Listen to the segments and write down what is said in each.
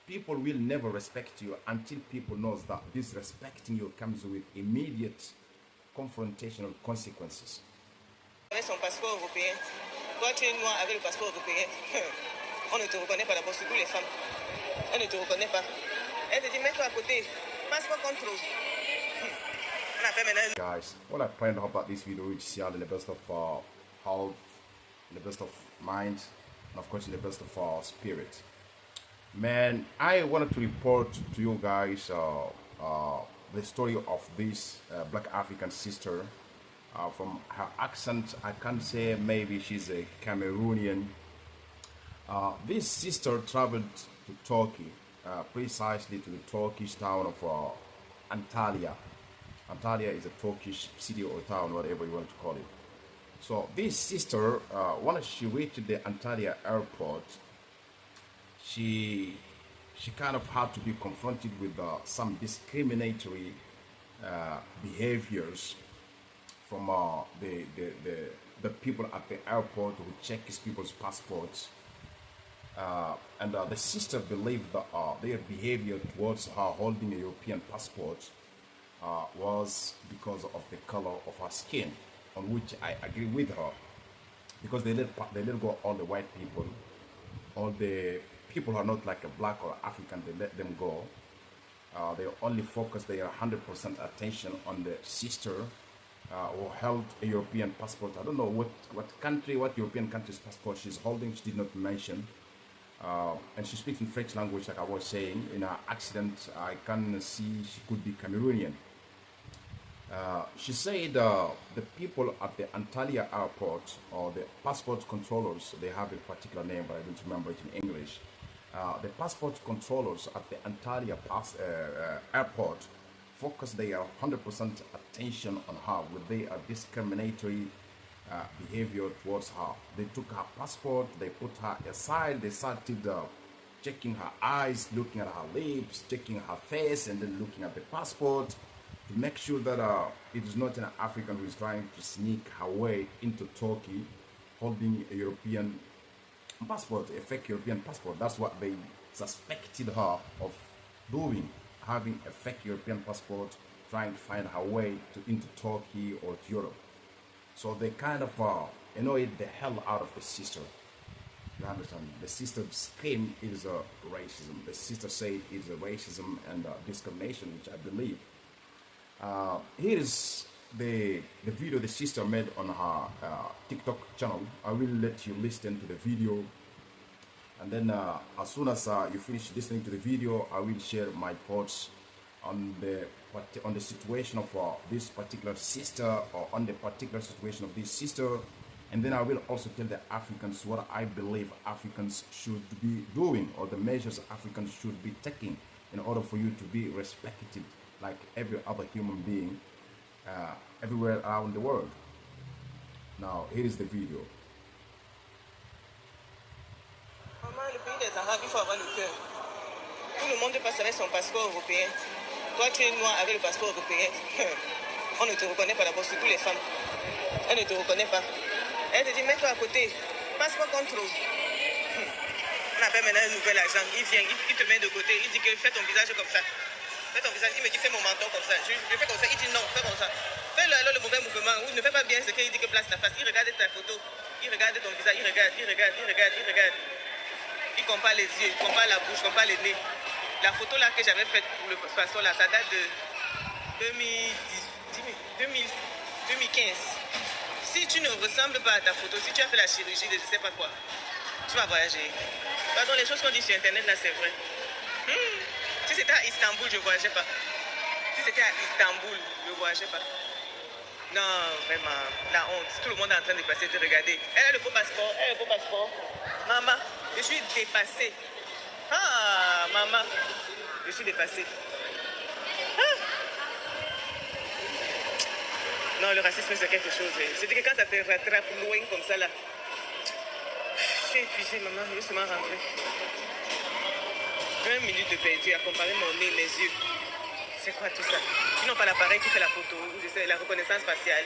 people will never respect you until people knows that disrespecting you comes with immediate confrontational consequences. Avec son passeport européen, toi tu es noir avec le passeport européen, on ne te reconnaît pas d'abord, surtout les femmes. Elle ne te reconnaît pas. Elle te dit mets-toi à côté, passeport contrôle. Guys, what I planned about this video is in the best of health, in the best of mind, and of course in the best of spirit. Man, I wanted to report to you guys the story of this black African sister. From her accent, I can't say maybe she's a Cameroonian. This sister traveled to Turkey, precisely to the Turkish town of Antalya. Antalya is a Turkish city or town, whatever you want to call it. So this sister, once she reached the Antalya airport, she kind of had to be confronted with some discriminatory behaviors from the people at the airport who check these people's passports. And the sister believed that their behavior towards her holding a European passport was because of the color of her skin, on which I agree with her, because they let go all the white people, all the people who are not like a black or African, they let them go. They only focus their 100% attention on the sister who held a European passport. I don't know what European country's passport she's holding. She did not mention. And she speaks in French language, like I was saying. In her accent, I can see she could be Cameroonian. She said the people at the Antalya airport, or the passport controllers, they have a particular name, but I don't remember it in English. The passport controllers at the Antalya airport focus their 100% attention on her with their discriminatory behavior towards her. They took her passport, they put her aside, they started checking her eyes, looking at her lips, checking her face, and then looking at the passport to make sure that it is not an African who is trying to sneak her way into Turkey holding a European passport, a fake European passport. That's what they suspected her of doing, having a fake European passport, trying to find her way into Turkey or to Europe. So they kind of annoyed the hell out of the sister. You understand? The sister screamed it is a racism. The sister said it is a racism and discrimination, which I believe. Here is the video the sister made on her TikTok channel. I will let you listen to the video, and then as soon as you finish listening to the video, I will share my thoughts on the situation of this particular sister, or on the particular situation of this sister, and then I will also tell the Africans what I believe Africans should be doing, or the measures Africans should be taking in order for you to be respected like every other human being everywhere around the world. Now, here is the video. Maman, le pays des Arabes, il faut avoir le cœur. Tout le monde passe avec son passeport européen. Toi, tu es noir avec le passeport européen. On ne te reconnaît pas d'abord, surtout les femmes. Elle ne te reconnaît pas. Elle te dit, mets-toi à côté. Passeport contrôle. On appelle maintenant un nouvel agent. Il vient, il te met de côté. Il dit que fais ton visage comme ça. Fais ton visage. Il me dit, fais mon menton comme ça. Je fais comme ça. Il dit non, fais comme ça. Fais-le alors le mauvais mouvement. Ou ne fais pas bien ce qu'il dit que place ta face. Il regarde ta photo. Il regarde ton visage. Il regarde. Il compare les yeux, il compare la bouche, il compare les nez. La photo là que j'avais faite pour le passeport là, ça date de 2015. Si tu ne ressembles pas à ta photo, si tu as fait la chirurgie de je sais pas quoi, tu vas voyager. Pardon, les choses qu'on dit sur internet là, c'est vrai. Si c'était à Istanbul, je ne voyageais pas. Si c'était à Istanbul, je ne voyageais pas. Non, vraiment, la honte. Tout le monde est en train de passer, de regarder. Elle a le faux passeport. Maman, je suis dépassée. Ah, maman, je suis dépassée. Ah. Non, le racisme, c'est quelque chose. C'est-à-dire que quand ça te rattrape loin comme ça, là, je suis épuisée, maman, je vais seulement rentrer. 20 minutes de perdu à comparer mon nez, mes yeux. C'est quoi tout ça? Ils n'ont pas l'appareil qui fait la photo, je sais, la reconnaissance faciale.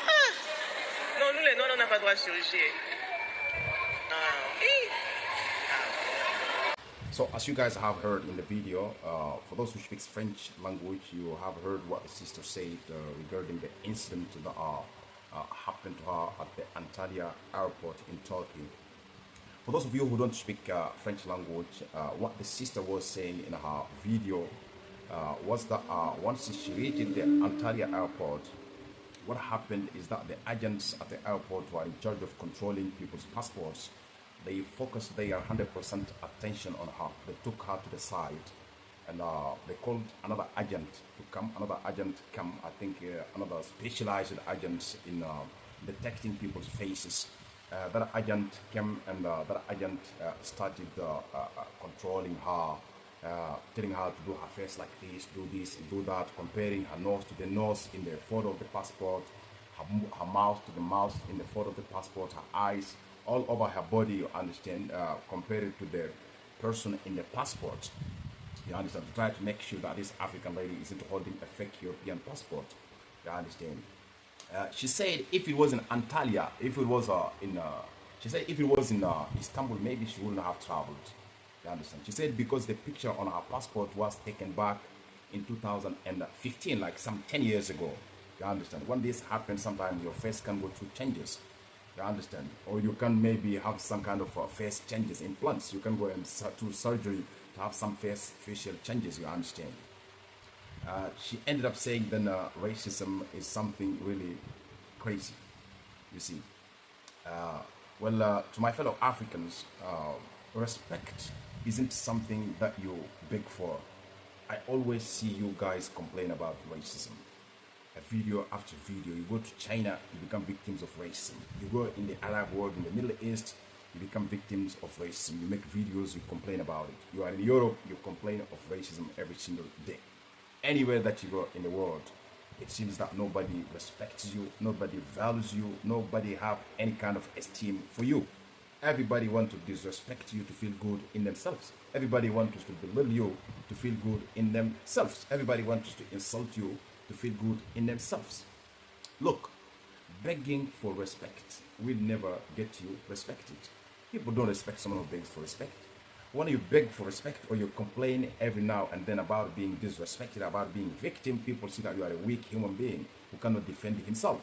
Ah. Non, nous les noirs, on n'a pas droit à chirurgie. So as you guys have heard in the video, for those who speak French language, you have heard what the sister said regarding the incident that happened to her at the Antalya airport in Turkey. For those of you who don't speak French language, what the sister was saying in her video was that once she reached the Antalya airport, what happened is that the agents at the airport were in charge of controlling people's passports. They focused their 100% attention on her. They took her to the side and they called another agent to come. Another agent come, I think another specialized agent in detecting people's faces. That agent came and that agent started controlling her, telling her to do her face like this, do that, comparing her nose to the nose in the photo of the passport, her mouth to the mouth in the photo of the passport, her eyes, all over her body, you understand, compared to the person in the passport. You understand? To try to make sure that this African lady isn't holding a fake European passport. You understand? She said if it was in Antalya, if it was she said if it was in Istanbul, maybe she wouldn't have traveled. You understand? She said because the picture on her passport was taken back in 2015, like some 10 years ago. You understand? When this happens, sometimes your face can go through changes. You understand? Or you can maybe have some kind of face changes, implants. You can go and through surgery to have some facial changes. You understand? She ended up saying then racism is something really crazy. You see, to my fellow Africans, respect isn't something that you beg for. I always see you guys complain about racism. Video after video, you go to China, you become victims of racism. You go in the Arab world, in the Middle East, you become victims of racism. You make videos, you complain about it. You are in Europe, you complain of racism every single day. Anywhere that you go in the world, it seems that nobody respects you, nobody values you, nobody have any kind of esteem for you. Everybody wants to disrespect you to feel good in themselves. Everybody wants to belittle you to feel good in themselves. Everybody wants to insult you to feel good in themselves. Look, begging for respect will never get you respected. People don't respect someone who begs for respect. When you beg for respect or you complain every now and then about being disrespected, about being victim, people see that you are a weak human being who cannot defend himself.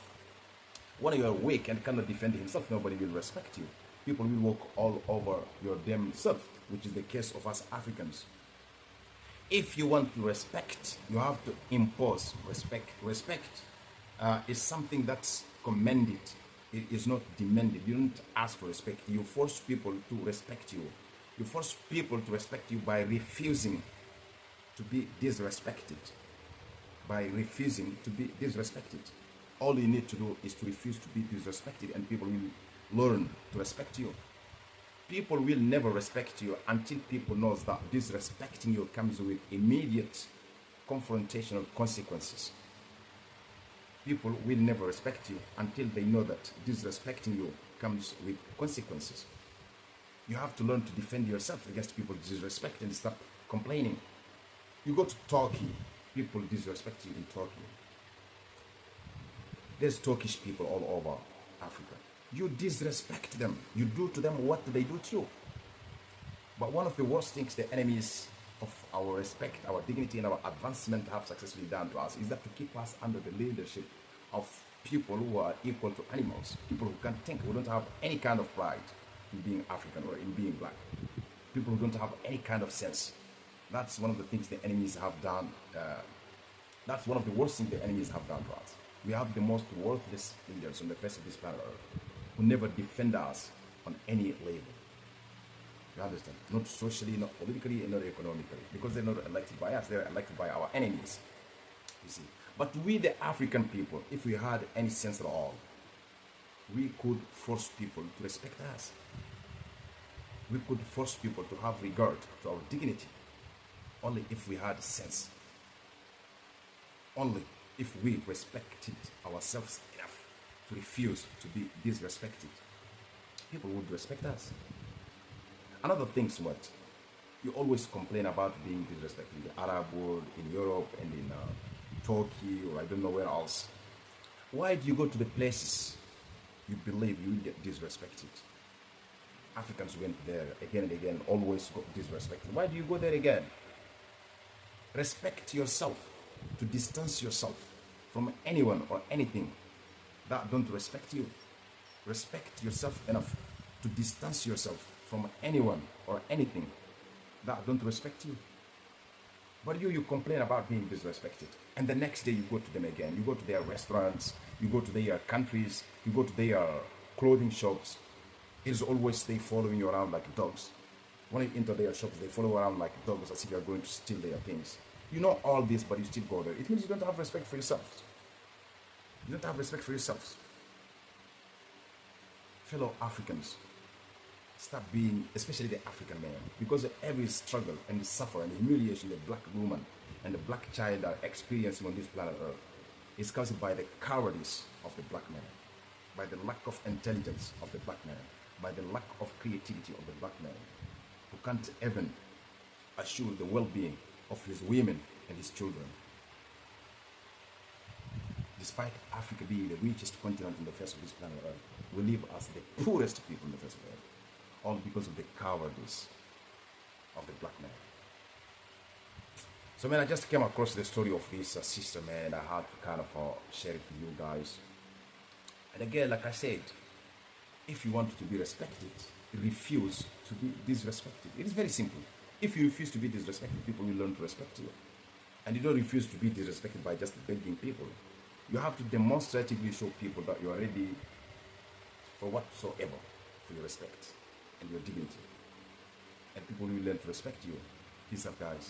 When you are weak and cannot defend himself, nobody will respect you. People will walk all over your damn self, which is the case of us Africans. If you want to respect, you have to impose respect. Respect is something that's commended. It is not demanded. You don't ask for respect. You force people to respect you. You force people to respect you by refusing to be disrespected. By refusing to be disrespected. All you need to do is to refuse to be disrespected, and people will learn to respect you. People will never respect you until people knows that disrespecting you comes with immediate confrontational consequences. People will never respect you until they know that disrespecting you comes with consequences. You have to learn to defend yourself against people disrespect and stop complaining. You go to Turkey, people disrespect you in Turkey. There's Turkish people all over Africa. You disrespect them. You do to them what they do to you. But one of the worst things the enemies of our respect, our dignity, and our advancement have successfully done to us is that to keep us under the leadership of people who are equal to animals, people who can't think, who don't have any kind of pride in being African or in being black, people who don't have any kind of sense. That's one of the things the enemies have done. That's one of the worst things the enemies have done to us. We have the most worthless leaders on the face of this planet Earth who never defend us on any level. You understand? Not socially, not politically, and not economically. Because they're not elected by us, they're elected by our enemies. You see? But we, the African people, if we had any sense at all, we could force people to respect us. We could force people to have regard to our dignity. Only if we had sense. Only if we respected ourselves enough to refuse to be disrespected, people would respect us. Another thing is what you always complain about being disrespected in the Arab world, in Europe, and in Turkey, or I don't know where else. Why do you go to the places you believe you will get disrespected? Africans went there again and again, always got disrespected. Why do you go there again? Respect yourself, to distance yourself from anyone or anything that don't respect you. Respect yourself enough to distance yourself from anyone or anything that don't respect you. But you complain about being disrespected, and the next day you go to them again. You go to their restaurants, you go to their countries, you go to their clothing shops. It is always they following you around like dogs. When you enter their shops, they follow around like dogs as if you are going to steal their things. You know all this, but you still go there. It means you don't have respect for yourselves. You don't have respect for yourselves. Fellow Africans, stop being, especially the African man, because every struggle and the suffering and the humiliation the black woman and the black child are experiencing on this planet Earth is caused by the cowardice of the black man, by the lack of intelligence of the black man, by the lack of creativity of the black man, who can't even assure the well-being of his women and his children. Despite Africa being the richest continent on the face of this planet Earth, we live as the poorest people on the face of the earth, all because of the cowardice of the black man. So man, I just came across the story of this sister, man, and I had to kind of share it with you guys. And again, like I said, if you want to be respected, refuse to be disrespected. It is very simple. If you refuse to be disrespected, people will learn to respect you. And you don't refuse to be disrespected by just begging people. You have to demonstratively show people that you are ready for whatsoever, for your respect and your dignity. And people will learn to respect you. Peace out, guys.